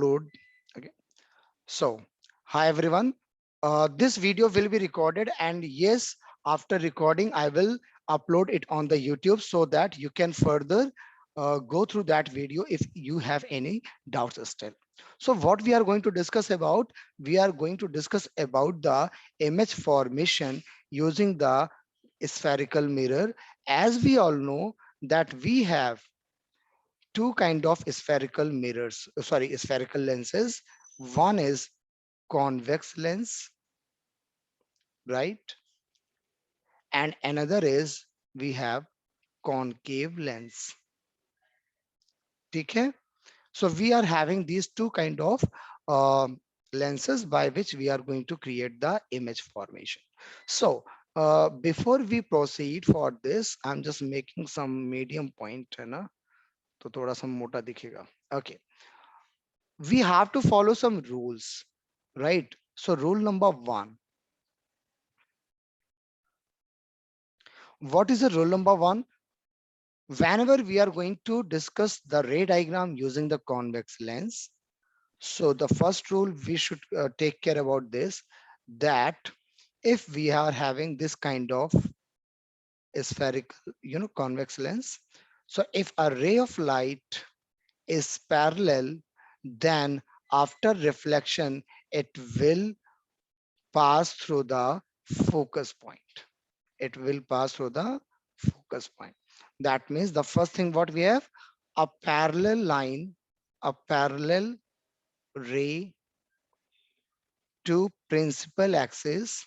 upload. Okay, so hi everyone. This video will be recorded, and yes, after recording I will upload it on the YouTube so that you can further go through that video if you have any doubts still. So what we are going to discuss about, we are going to discuss about the image formation using the spherical mirror. As we all know that we have two kind of spherical mirrors, spherical lenses. One is convex lens, right? And another is we have concave lens. Okay? So we are having these two kind of lenses by which we are going to create the image formation. So before we proceed for this, I'm just making some medium point, है ना? तो थोड़ा सा मोटा दिखेगा. Okay. We have to follow some rules, right? So rule number 1. What is the rule number 1? Whenever we are going to discuss the ray diagram using the convex lens, so the first rule we should take care about this, that if we are having this kind of spherical, convex lens, so if a ray of light is parallel, then after reflection, it will pass through the focus point. It will pass through the focus point. That means the first thing what we have, a parallel line, a parallel ray to principal axis,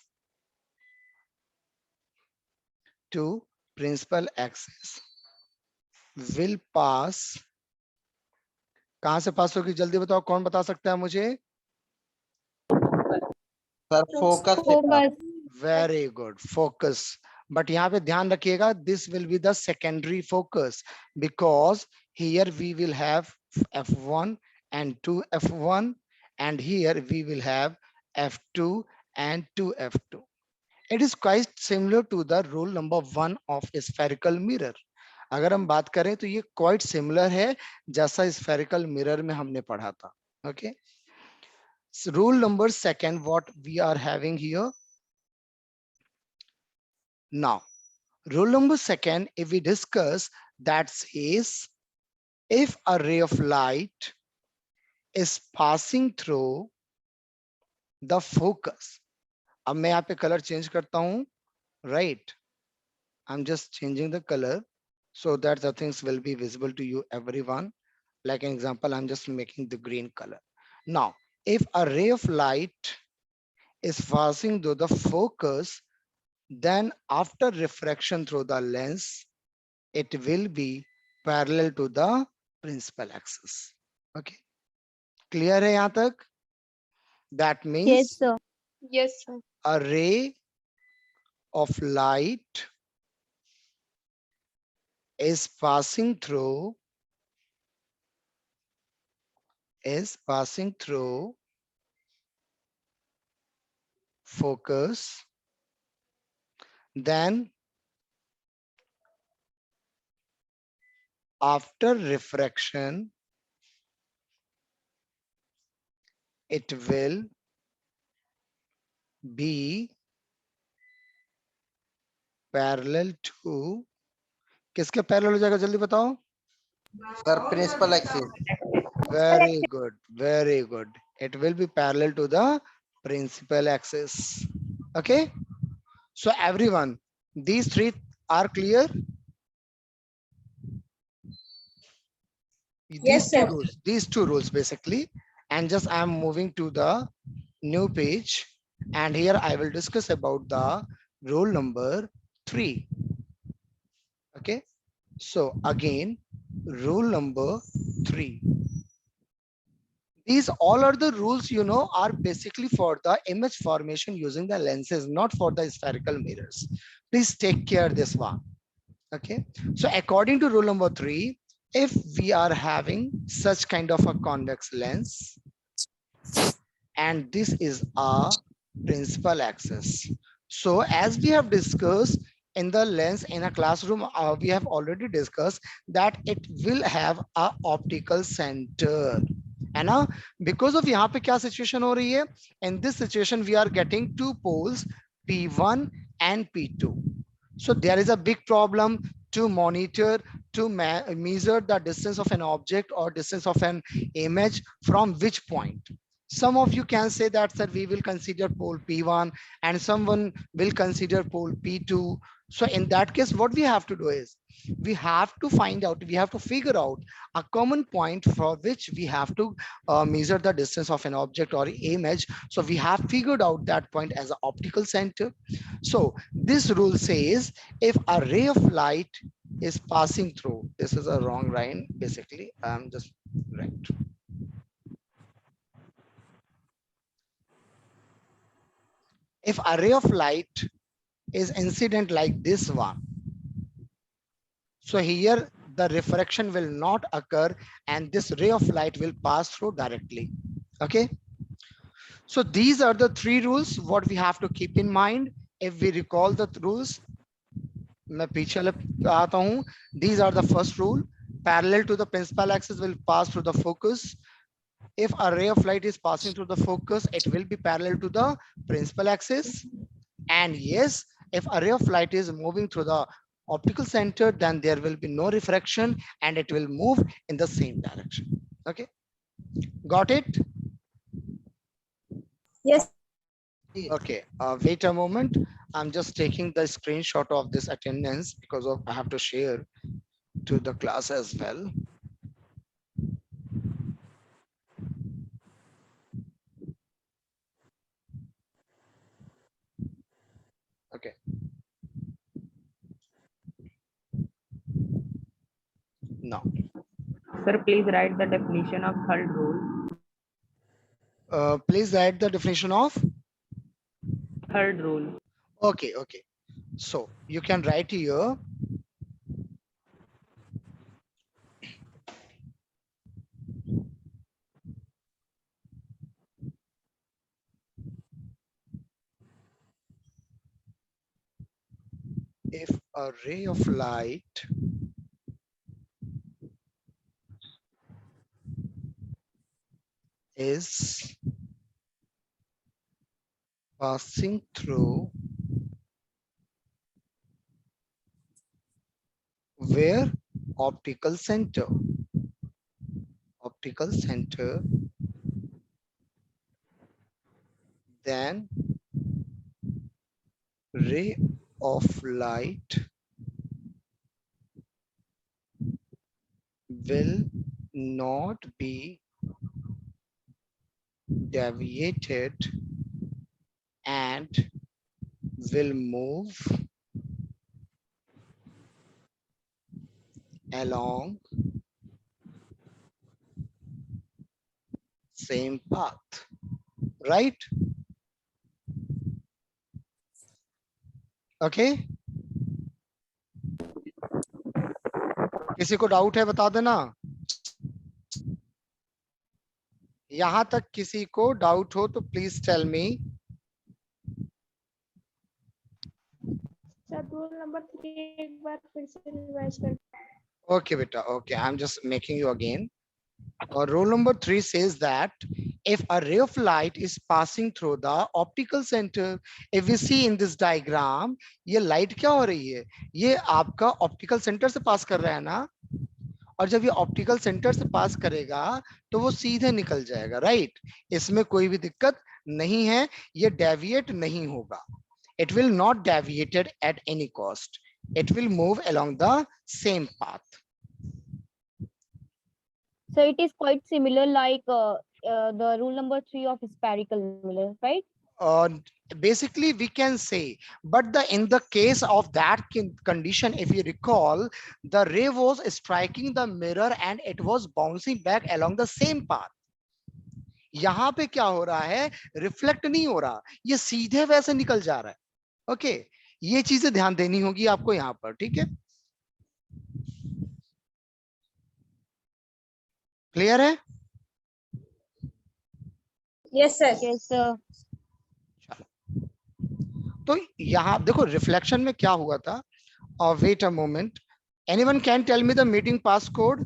will pass. कहां से पास होगी जल्दी बताओ, कौन बता सकता है मुझे? सर फोकस से वेरी गुड, फोकस. बट यहाँ पे ध्यान रखिएगा, this will be the secondary focus, because here we will have f1 and 2f1, and here we will have f2 and 2f2. It is quite similar to the rule number 1 of spherical mirror. अगर हम बात करें तो ये quite similar है जैसा spherical mirror में हमने पढ़ा था. Okay. So rule number 2, what we are having here. Now, rule number 2, if we discuss, that says if a ray of light is passing through the focus. अब मैं यहाँ पे color change करता हूँ, right? I'm just changing the color so that the things will be visible to you, everyone. Like an example, I'm just making the green color. Now, if a ray of light is passing through the focus, then after refraction through the lens, it will be parallel to the principal axis. Okay, clear hai yahan tak? That means Yes, sir. Yes, sir. a ray of light is passing through focus, then after refraction it will be parallel to, किसके parallel हो जाएगा जल्दी बताओ? Sir principal axis. Very good, very good. It will be parallel to the principal axis. Okay, so everyone, these three are clear? Yes, sir. These two rules basically. And just I am moving to the new page, and here I will discuss about the rule number 3. Okay, so again, rule number 3. These all are the rules, are basically for the image formation using the lenses, not for the spherical mirrors. Please take care this one. Okay, so according to rule number 3, if we are having such kind of a convex lens, and this is a principal axis. So as we have discussed in the lens in a classroom, we have already discussed that it will have a optical center, है ना? Because of यहाँ पे क्या situation हो रही है? In this situation we are getting two poles P1 and P2. So there is a big problem to monitor, to measure the distance of an object or distance of an image from which point. Some of you can say that, sir, we will consider pole P1 and someone will consider pole P2. So in that case, what we have to do is we have to find out, we have to figure out a common point for which we have to measure the distance of an object or image. So we have figured out that point as an optical center. So this rule says if a ray of light is passing through, this is a wrong line, basically, I'm just right. If a ray of light is incident like this one, so here the refraction will not occur and this ray of light will pass through directly. Okay. So these are the three rules what we have to keep in mind. If we recall the rules, मैं पीछे आता हूँ. These are the first rule. Parallel to the principal axis will pass through the focus. If a ray of light is passing through the focus, it will be parallel to the principal axis. And yes, if a ray of light is moving through the optical center, then there will be no refraction and it will move in the same direction. Okay, got it? Yes. Okay, wait a moment. I'm just taking the screenshot of this attendance because of I have to share to the class as well. Okay. Now, Sir, please write the definition of third rule. please write the definition of Third rule. okay. Okay. So you can write here. If a ray of light is passing through where optical center, then ray of light will not be deviated and will move along same path, right? Okay. किसी को doubt है बता देना. यहां तक किसी को doubt हो तो please tell me. Rule number 3 एक बार फिर से रिवाइज कर. Okay, beta. Okay, I'm just making you again. Rule number 3 says that if a ray of light is passing through the optical center, if we see in this diagram, ये light क्या हो रही है? ये आपका optical center से pass कर रहा है ना? और जब ये optical center से pass करेगा, तो वो सीधे निकल जाएगा, right? इसमें कोई भी दिक्कत नहीं है, ये deviate नहीं होगा. It will not deviated at any cost. It will move along the same path. So it is quite similar like the rule number 3 of spherical mirror, right? Basically we can say, but in the case of that condition, if you recall, the ray was striking the mirror and it was bouncing back along the same path. यहाँ पे क्या हो रहा है? Reflect नहीं हो रहा, ये सीधे वैसे निकल जा रहा है. ओके, ये चीजें ध्यान देनी होगी आपको यहाँ पर, ठीक है? क्लियर है? Yes sir. Yes, sir. तो यहाँ देखो रिफ्लेक्शन में क्या हुआ था. Wait a moment, anyone can tell me the meeting pass code?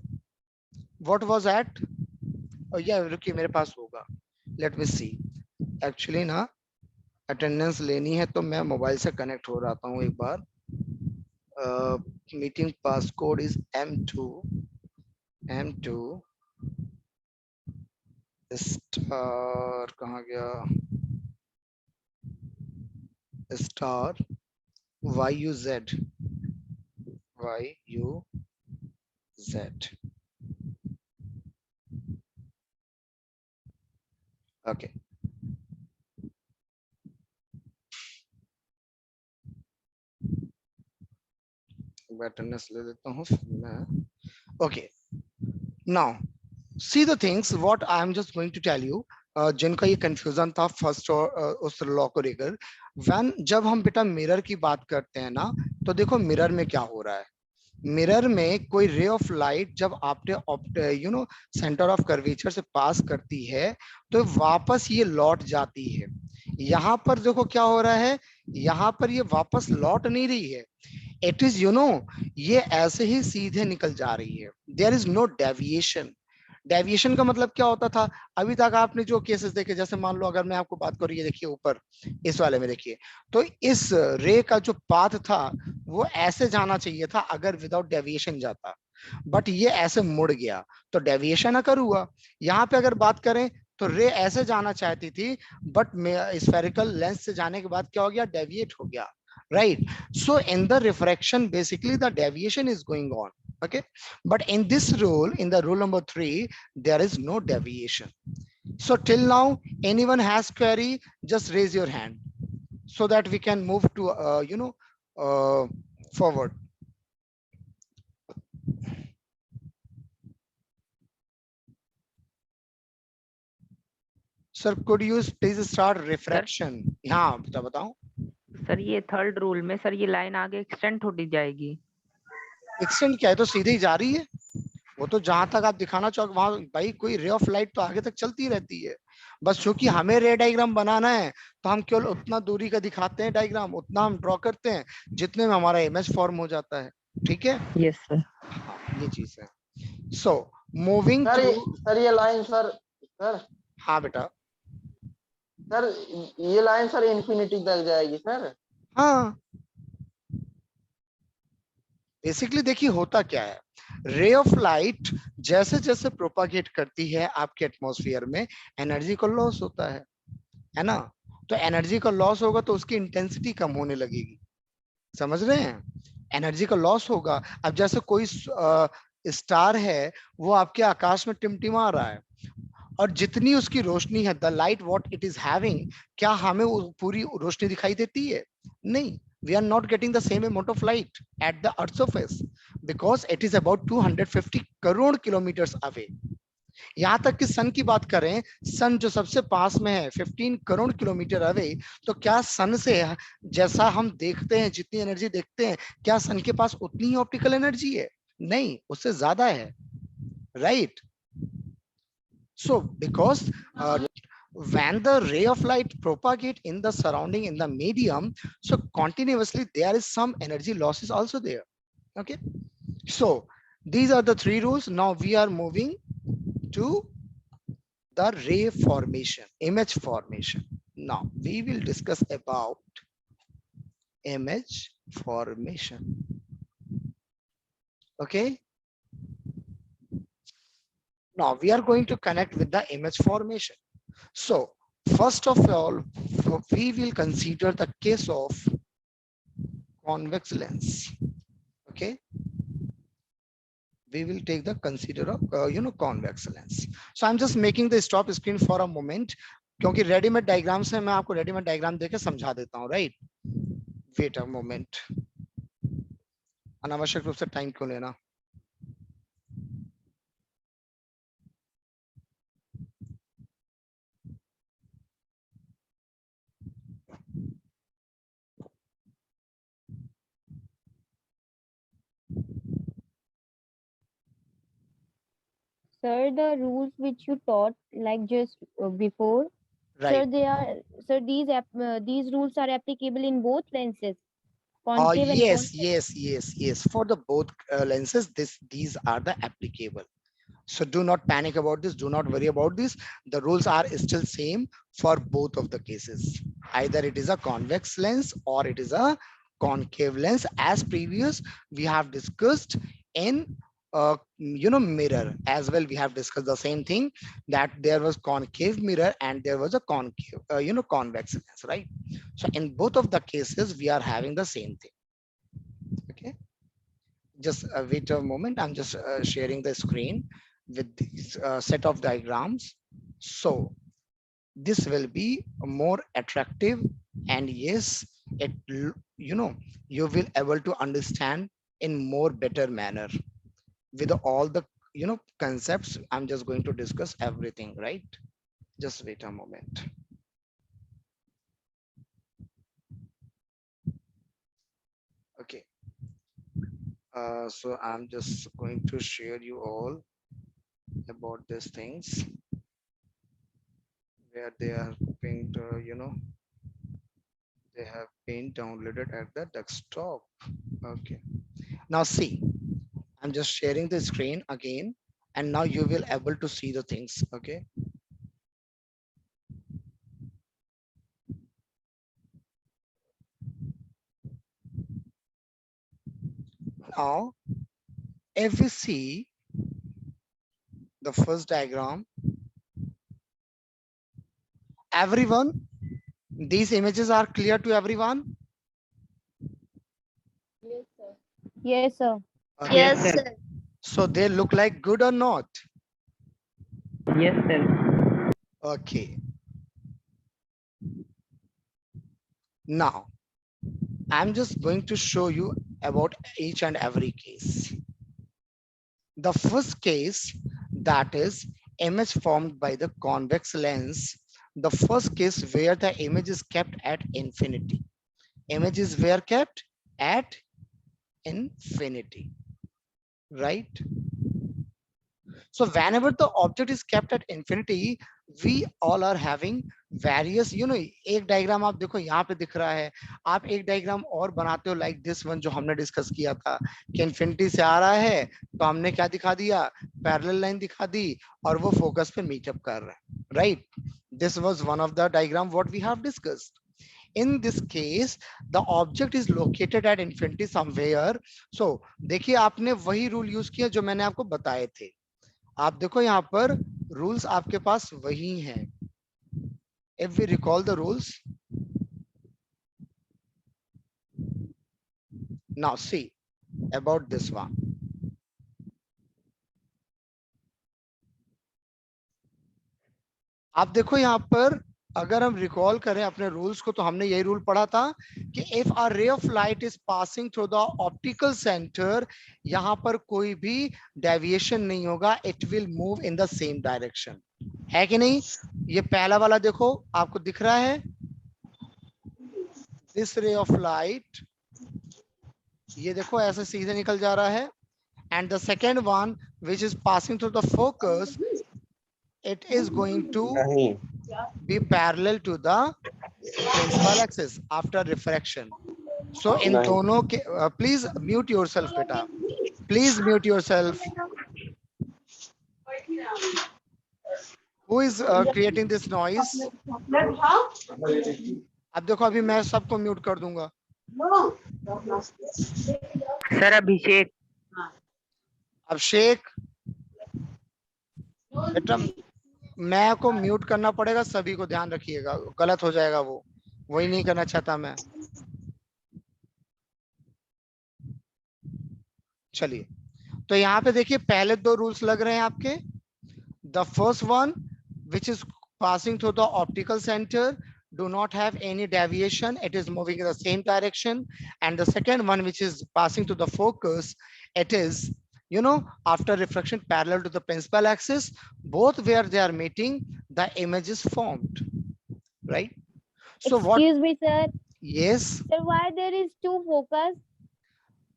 What was that? या रुकिए मेरे पास होगा, लेट मी सी। एक्चुअली ना अटेंडेंस लेनी है तो मैं मोबाइल से कनेक्ट हो रहा हूँ एक बार। Meeting pass code is M2 star, कहाँ गया, स्टार YUZ ओके। अटेंडेंस ले लेता हूँ फिर मैं। Okay, now see the things what I am just going to tell you. जिनका ये कंफ्यूजन था फर्स्ट और उस लॉ को लेकर, व्हेन जब हम बेटा मिरर की बात करते हैं ना, तो देखो मिरर में क्या हो रहा है। मिरर में कोई रे ऑफ लाइट जब आपने सेंटर ऑफ कर्वेचर से पास करती है तो वापस ये लौट जाती है। यहाँ पर देखो क्या हो रहा है, यहाँ पर ये वापस लौट नहीं रही है, इट इज ये ऐसे ही सीधे निकल जा रही है। There is no deviation. Deviation का मतलब क्या होता था, अभी तक आपने जो केसेस देखे, जैसे मान लो अगर मैं आपको बात करूँ, ये देखिए ऊपर इस वाले में देखिए, तो इस रे का जो पाथ था वो ऐसे जाना चाहिए था अगर विदाउट डेविएशन जाता, बट ये ऐसे मुड़ गया तो डेविएशन अकर हुआ। यहाँ पे अगर बात करें तो रे ऐसे जाना चाहती थी, बट स्फेरिकल लेंस से जाने के बाद क्या हो गया, डेविएट हो गया, right? So in the refraction basically the deviation is going on, okay, but in this rule, in the rule number 3, there is no deviation. So till now anyone has query, just raise your hand so that we can move to forward. Sir, could you please start refraction? हाँ बताओ। Sir ये third rule में sir ये line आगे extend होती जाएगी। Extend क्या है, तो सीधे ही जा रही है, वो तो जहां तक आप दिखाना चाहो वहां भाई, कोई रे ऑफ लाइट तो आगे तक चलती रहती है। बस क्योंकि हमें रे डायग्राम बनाना है तो हम केवल उतना दूरी का दिखाते हैं डायग्राम, उतना हम ड्रॉ करते हैं जितने में हमारा इमेज फॉर्म हो जाता है, ठीक है। Yes sir. हाँ ये चीज है। सो मूविंग सर ये लाइन सर हाँ बेटा, सर ये लाइन सर इन्फिनिटी तक जाएगी सर। हाँ बेसिकली देखिए होता क्या है, रे ऑफ लाइट जैसे जैसे प्रोपागेट करती है आपके एटमॉस्फेयर में, एनर्जी का लॉस होता है ना। तो एनर्जी का लॉस होगा तो उसकी इंटेंसिटी कम होने लगेगी, समझ रहे हैं, एनर्जी का लॉस होगा। अब जैसे कोई स्टार है, वो आपके आकाश में टिमटिमा रहा है, और जितनी उसकी रोशनी है, the light what it is having, क्या हमें वो पूरी रोशनी दिखाई देती है? नहीं, we are not getting the same amount of light at the earth surface because it is about 250 crore kilometres away. यहाँ तक कि सन की बात करें, सन जो सबसे पास में है 15 करोड़ किलोमीटर अवे, तो क्या सन से जैसा हम देखते हैं, जितनी एनर्जी देखते हैं, क्या सन के पास उतनी ही ऑप्टिकल एनर्जी है? नहीं, उससे ज्यादा है, right? So because when the ray of light propagate in the surrounding, in the medium, so continuously there is some energy losses also there, okay. So these are the 3 rules. Now we are moving to the ray formation, image formation. Now we will discuss about image formation, okay. Now we are going to connect with the image formation. So first of all, we will consider the case of convex lens, okay. We will take the consider of convex lens. So I'm just making the stop screen for a moment, क्योंकि readymade diagram से मैं आपको readymade diagram देके समझा देता हूँ, right? Wait a moment, अनावश्यक रूप से टाइम क्यों लेना। Sir, the rules which you taught like just before, Right. these rules are applicable in both lenses, concave and Yes, convex. yes, yes, yes. For the both lenses, these are the applicable. So do not panic about this. Do not worry about this. The rules are still same for both of the cases. Either it is a convex lens or it is a concave lens. As previous, we have discussed in mirror as well. We have discussed the same thing, that there was concave mirror and there was a concave convex lens, right? So in both of the cases, we are having the same thing. Okay. Just wait a moment. I'm just sharing the screen with this set of diagrams. So this will be more attractive, and yes, you will able to understand in more better manner with all the concepts. I'm just going to discuss everything, right? Just wait a moment. Okay. So I'm just going to share you all about these things where they are being they have been downloaded at the desktop. Okay, now see, I'm just sharing the screen again, and now you will able to see the things. Okay, now if we see the first diagram, everyone, these images are clear to everyone. Yes, sir. Okay. Yes, sir. So they look like good or not? Yes, sir. Okay, now I'm just going to show you about each and every case. The first case, that is image formed by the convex lens. The first case where the image is kept at infinity. Images were kept at infinity, right? So whenever the object is kept at infinity, we all are having various, एक diagram आप देखो यहाँ पे दिख रहा है, आप एक डायग्राम और बनाते हो लाइक दिस वन जो हमने डिस्कस किया था कि इन्फिनिटी से आ रहा है, तो हमने क्या दिखा दिया, पैरेलल लाइन दिखा दी और वो फोकस पे मीटअप कर रहा है, right? This was one of the diagram what we have discussed. In this case, the object is located at infinity somewhere. So देखिए आपने वही रूल यूज किया जो मैंने आपको बताए थे. आप देखो यहाँ पर रूल्स आपके पास वही हैं. If we recall the rules, now see about this one. आप देखो यहाँ पर अगर हम रिकॉल करें अपने रूल्स को, तो हमने यही रूल पढ़ा था कि if a ray of light is passing through the optical centre, यहाँ पर कोई भी डेविएशन नहीं होगा, it will move in the same direction. है कि नहीं? ये पहला वाला देखो आपको दिख रहा है, दिस रे ऑफ लाइट, ये देखो ऐसे सीधे निकल जा रहा है. And the second one which is passing through the focus, it is going to be parallel to the principal axis after refraction. So in दोनों के please mute yourself beta, please mute yourself. Who is creating this noise? अब देखो अभी मैं सबको mute कर दूंगा. Sir अभिषेक. अभिषेक बेटा, मैं को म्यूट करना पड़ेगा, सभी को ध्यान रखिएगा, गलत हो जाएगा वो, वही नहीं करना चाहता मैं. चलिए, तो यहाँ पे देखिए पहले दो रूल्स लग रहे हैं आपके. The first one which is passing through the optical centre do not have any deviation, it is moving in the same direction. And the second one which is passing to the focus, it is after refraction parallel to the principal axis, both where they are meeting the image is formed, right? So Excuse me, sir. Yes. Sir, why there is two focus?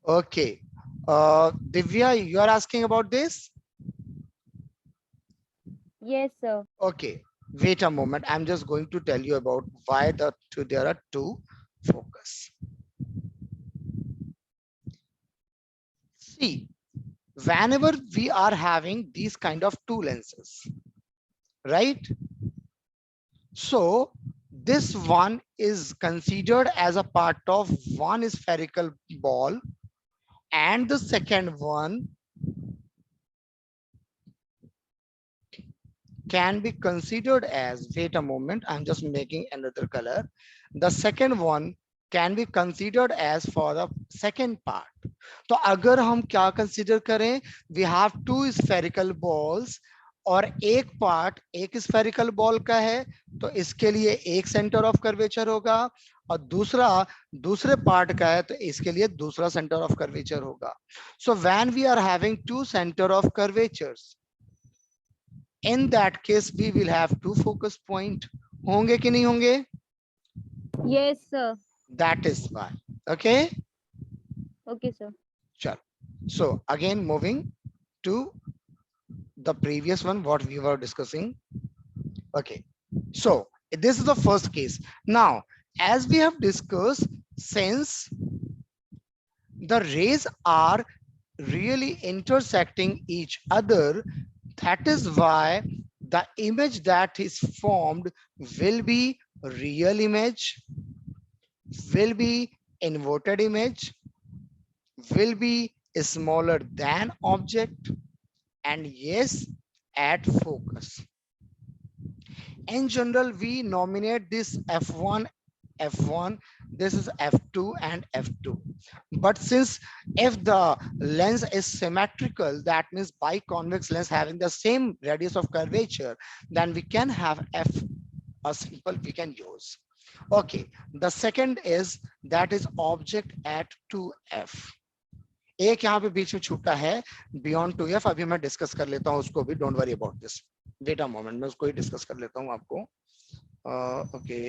Okay, Divya, you are asking about this? Yes, sir. Okay, wait a moment, I'm just going to tell you about why there are two focus. See, whenever we are having these kind of two lenses, right? So this one is considered as a part of one spherical ball, and the second one can be considered as, wait a moment, I'm just making another color. The second one can be considered as for the second part. तो अगर हम क्या consider करें, we have two spherical balls, और एक part एक spherical ball का है, तो इसके लिए एक सेंटर ऑफ कर्वेचर होगा, और दूसरा दूसरे पार्ट का है, तो इसके लिए दूसरा सेंटर ऑफ कर्वेचर होगा. So when we are having two centre of curvatures, in that case we will have two focus point. होंगे कि नहीं होंगे? Yes, sir. That is why. Okay. Okay, sir. Sure. So again, moving to the previous one, what we were discussing. Okay. So this is the first case. Now, as we have discussed, since the rays are really intersecting each other, that is why the image that is formed will be real image, will be inverted image, will be smaller than object, and yes, at focus. In general, we nominate this F1, F1, this is F2 and F2. But since if the lens is symmetrical, that means biconvex lens having the same radius of curvature, then we can have F, a simple we can use. Okay, the second is that is object at 2F. एक यहाँ पे बीच में छूटा है beyond 2F, अभी मैं discuss कर लेता हूँ उसको भी, don't worry about this, wait a moment, मैं उसको ही डिस्कस कर लेता हूँ आपको. Okay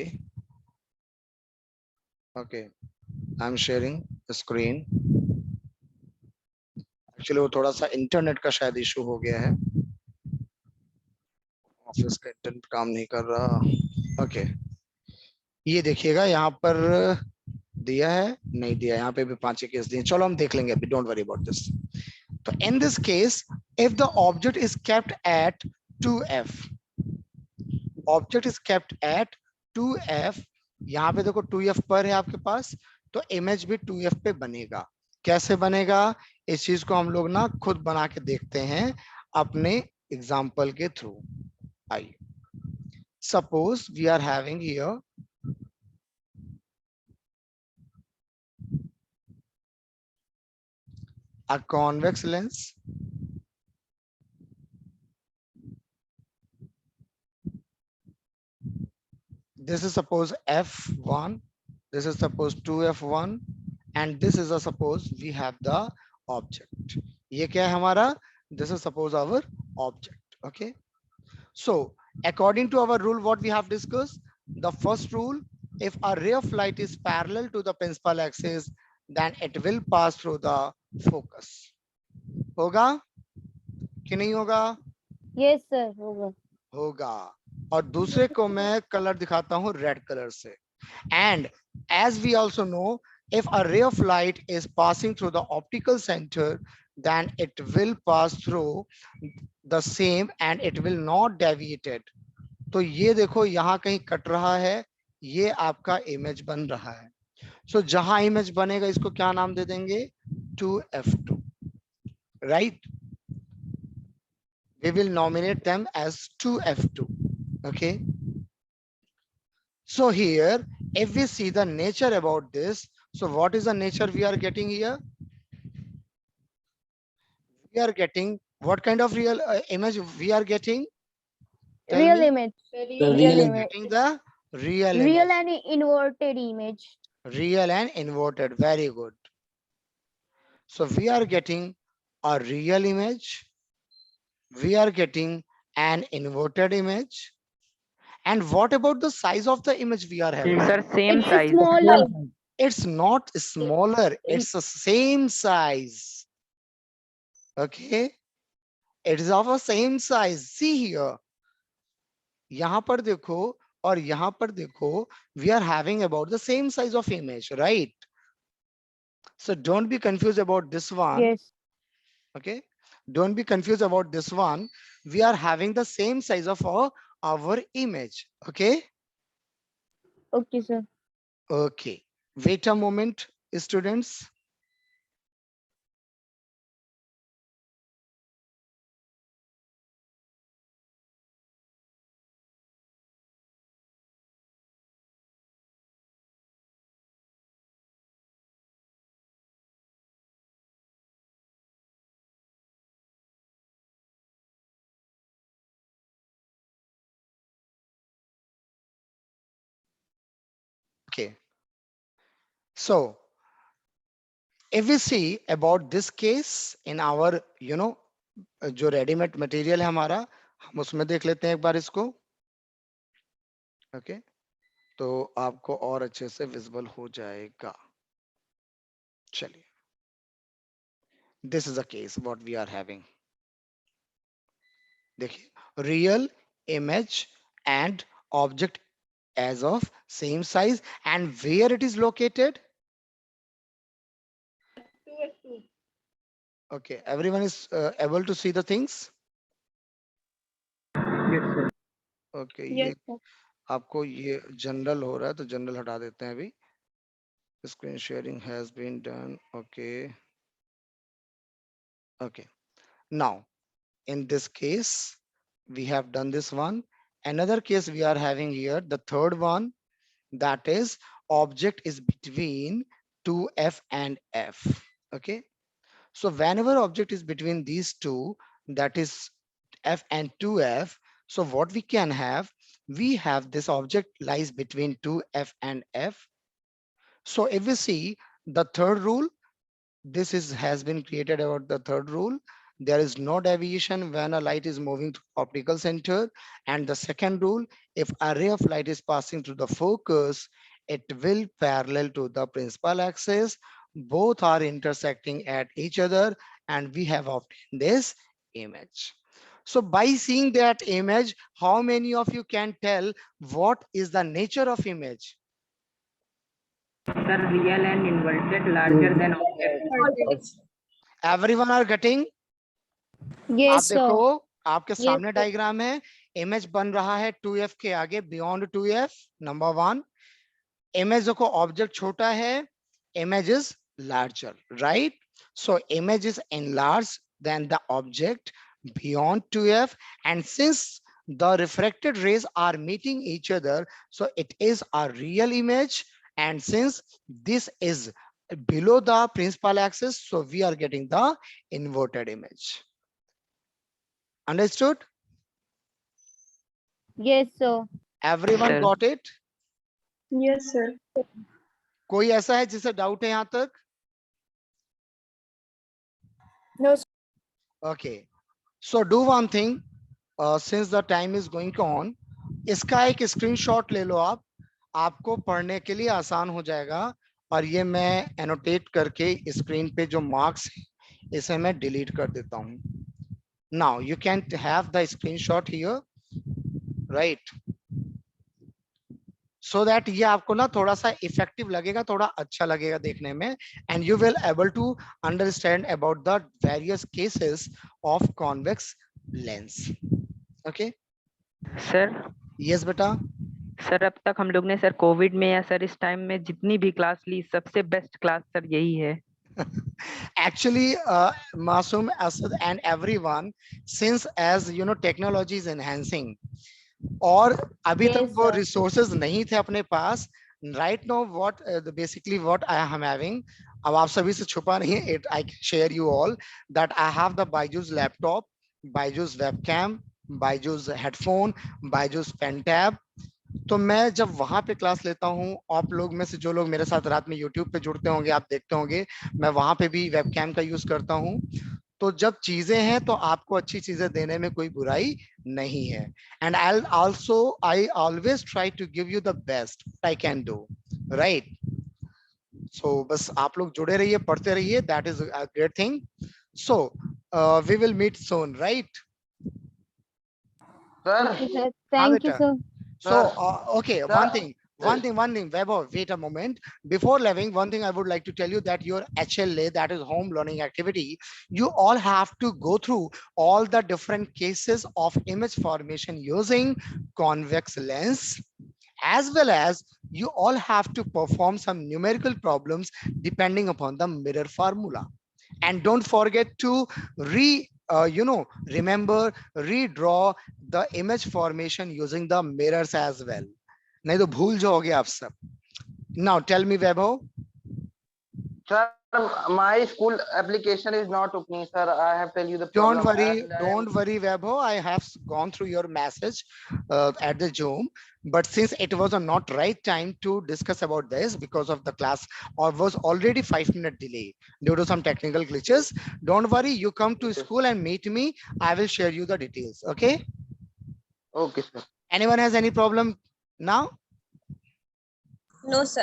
okay, I am sharing screen. Actually वो थोड़ा सा इंटरनेट का शायद इशू हो गया है, ऑफिस का इंटरनेट काम नहीं कर रहा. ओके, ये देखिएगा यहाँ पर दिया है, नहीं दिया, यहाँ पे भी 5 केस दिए, चलो हम देख लेंगे अभी, डोंट वरी अबाउट दिस. तो in this case, if the object is kept at 2F, object is kept at 2F, यहाँ पे देखो 2F पर है आपके पास, तो इमेज भी 2F पे बनेगा. कैसे बनेगा, इस चीज को हम लोग ना खुद बना के देखते हैं अपने एग्जाम्पल के थ्रू. आइए, suppose we are having here a convex lens, this is suppose F1, this is suppose 2F1, and this is a suppose we have the object. ये क्या है हमारा, this is suppose our object. Okay, so according to our rule, what we have discussed, the first rule, if a ray of light is parallel to the principal axis, then it will pass through the focus. होगा कि नहीं होगा? Yes, sir. होगा. होगा. और दूसरे को मैं कलर दिखाता हूँ रेड कलर से. And as we also know, if a ray of light is passing through the optical center, then it will pass through the same and it will not deviate it. तो ये देखो यहाँ कहीं cut रहा है, ये आपका इमेज बन रहा है. सो जहां इमेज बनेगा इसको क्या नाम दे देंगे, 2F2, right? We will nominate them as 2F2. Okay, so here if we see the nature about this, so what is the nature we are getting here? We are getting what kind of real image we are getting? Tell Real me. image. The Real real image. Getting the real Real image. and inverted image. Real and inverted, very good. So we are getting a real image, we are getting an inverted image. And what about the size of the image we are having? Sir, same It's size. smaller. It's not smaller, it's the same size. Okay, it is of a same size. See here, यहाँ पर देखो और यहाँ पर देखो, we are having about the same size of image, right? So don't be confused about this one. Yes. Okay, Don't be confused about this one. We are having the same size of our image. Okay. Okay, sir. Okay. Wait a moment, students. Okay. So if we see about this case in our, जो readymade material है हमारा, हम उसमें देख लेते हैं एक बार इसको. ओके. तो आपको और अच्छे से विजिबल हो जाएगा. चलिए. This is a case what we are having. देखिए, real image and object as of same size, and where it is located. Okay, everyone is able to see the things. Yes, sir. Okay, Yes, ये sir. आपको ये general हो रहा है तो general हटा देते हैं अभी. Screen sharing has been done. Okay. Okay. Now, in this case, we have done this one. Another case we are having here, the third one, that is object is between 2F and F. Okay. So whenever object is between these two, that is F and 2F. So what we have this object lies between 2F and F. So if we see the third rule, this has been created about the third rule. There is no deviation when a light is moving through optical center. And the second rule, if a ray of light is passing through the focus, it will parallel to the principal axis. Both are intersecting at each other, and we have obtained this image. So by seeing that image, how many of you can tell what is the nature of image? Sir, real and inverted larger than object. Everyone are getting? आप Yes, देखो, sir. आपके Yes, सामने sir. Diagram है. Image बन रहा है 2F के आगे, beyond 2F. Number one, image को ऑब्जेक्ट छोटा है, image is larger, right? So image is enlarged than the object beyond 2F, and since the refracted rays are meeting each other, so it is a real image. And since this is below the principal axis, so we are getting the inverted image. Understood? Yes, sir. Everyone Sir. got it? Yes, sir. कोई ऐसा है जिसे doubt है यहां तक? No, sir. Okay, so do one thing. Since the time is going on, इसका एक screenshot ले लो आप. आपको पढ़ने के लिए आसान हो जाएगा. और ये मैं एनोटेट करके स्क्रीन पे जो मार्क्स है इसे मैं डिलीट कर देता हूं. Now you can have the screenshot here, right? So that ये आपको ना थोड़ा सा इफेक्टिव लगेगा, थोड़ा अच्छा लगेगा देखने में. And you will able to understand about the various cases of convex lens. Okay? Sir. Yes बेटा. सर, अब तक हम लोग ने सर कोविड में या सर इस टाइम में जितनी भी क्लास ली, सबसे बेस्ट क्लास सर यही है. Actually, Masoom, Asad and everyone, since as you know technology is enhancing, और अभी तक Yes, वो sir. रिसोर्सेज नहीं थे अपने पास. Right no what basically what I am having, अब आप सभी से छुपा नहीं है, it I can share you all that I have the Byju's laptop, Byju's webcam, Byju's headphone, Byju's pen tab. तो मैं जब वहां पे क्लास लेता हूँ, आप लोग में से जो लोग मेरे साथ रात में यूट्यूब पे जुड़ते होंगे, आप देखते होंगे मैं वहां पे भी वेबकैम का यूज करता हूँ. तो जब चीजें हैं तो आपको अच्छी चीजें देने में कोई बुराई नहीं है. And I always try to give you the best I can do, right? So बस आप लोग जुड़े रहिए, पढ़ते रहिए, that is a great thing. So we will meet soon, right? Sir. Okay, sir. हाँ Thank you, बेटा. sir. So okay, one thing, One thing, Vaibhav, wait a moment. Before leaving, one thing I would like to tell you that your HLA, that is home learning activity, you all have to go through all the different cases of image formation using convex lens, as well as you all have to perform some numerical problems depending upon the mirror formula. And don't forget to remember, redraw the image formation using the mirrors as well. नहीं तो भूल जाओगे आप सब. Now tell me, Vaibhav. Sir, my school application is not opening, sir. I have tell you the Don't problem. worry, And I am- don't worry, Vaibhav. I have gone through your message at the Zoom, but since it was a not right time to discuss about this because of the class or was already 5-minute delay due to some technical glitches. Don't worry, you come to school and meet me. I will share you the details. Okay. Okay, sir. Anyone has any problem now? No, sir.